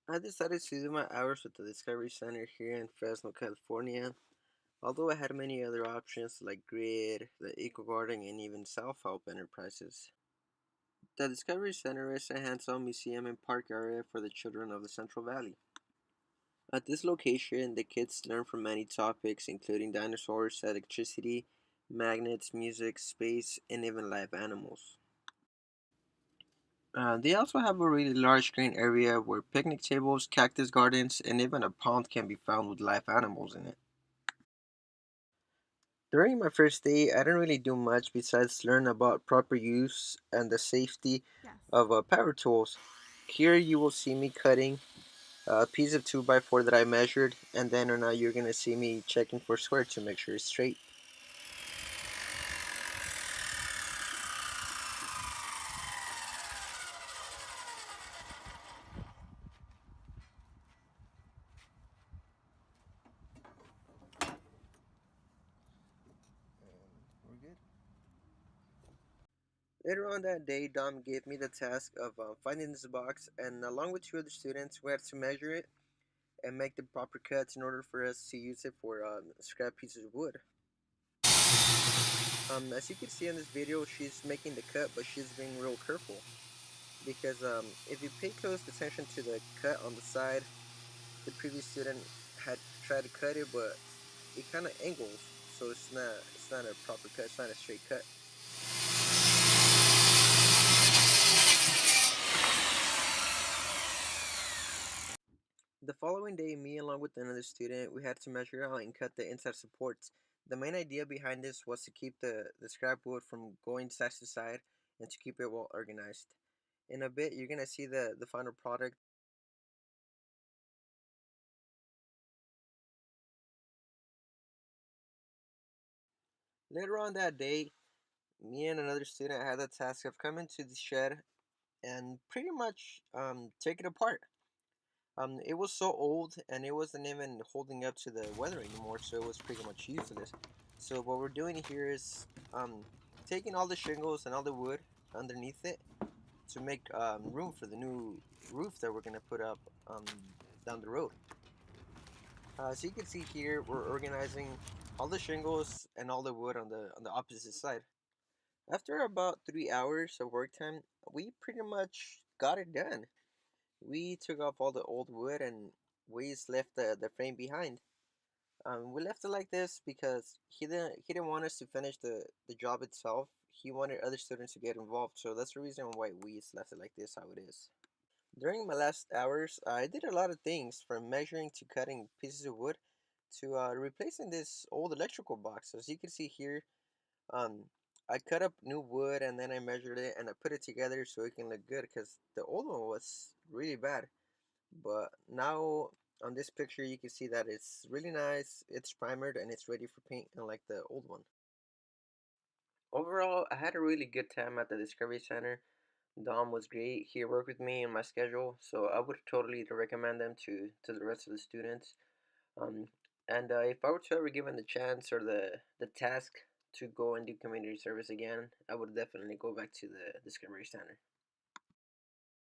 I decided to do my hours with the Discovery Center here in Fresno, California. Although I had many other options like Grid, the Eco Garden, and even Self Help Enterprises. The Discovery Center is a hands on museum and park area for the children of the Central Valley. At this location, the kids learn from many topics, including dinosaurs, electricity, magnets, music, space, and even live animals. They also have a really large green area where picnic tables, cactus gardens, and even a pond can be found with live animals in it. During my first day, I didn't really do much besides learn about proper use and the safety Yes. of power tools. Here you will see me cutting a piece of 2 by 4 that I measured, and then or now you're going to see me checking for square to make sure it's straight. We're good. Later on that day, Dom gave me the task of finding this box, and along with two other students, we had to measure it and make the proper cuts in order for us to use it for scrap pieces of wood. As you can see in this video, she's making the cut, but she's being real careful because if you pay close attention to the cut on the side, the previous student had tried to cut it, but it kind of angles, so it's not a proper cut, it's not a straight cut. The following day, me along with another student, we had to measure out and cut the inside supports. The main idea behind this was to keep the scrap wood from going side to side and to keep it well organized. In a bit, you're gonna see the final product. Later on that day, me and another student had the task of coming to the shed and pretty much take it apart. It was so old and it wasn't even holding up to the weather anymore, so it was pretty much useless. So what we're doing here is taking all the shingles and all the wood underneath it to make room for the new roof that we're gonna put up um, down the road. So you can see here we're organizing all the shingles and all the wood on the opposite side. After about 3 hours of work time, we pretty much got it done. We took off all the old wood and we just left the frame behind. We left it like this because he didn't want us to finish the job itself. He wanted other students to get involved, so that's the reason why we just left it like this, how it is. During my last hours, I did a lot of things from measuring to cutting pieces of wood to replacing this old electrical box. As you can see here, um, I cut up new wood and then I measured it and I put it together so it can look good because the old one was really bad. But now on this picture you can see that it's really nice, it's primered and it's ready for paint unlike the old one. Overall, I had a really good time at the Discovery Center. Dom was great. He worked with me in my schedule, so I would totally recommend them to the rest of the students. Um, and if I were to ever given the chance or the task to go and do community service again, I would definitely go back to the Discovery Center.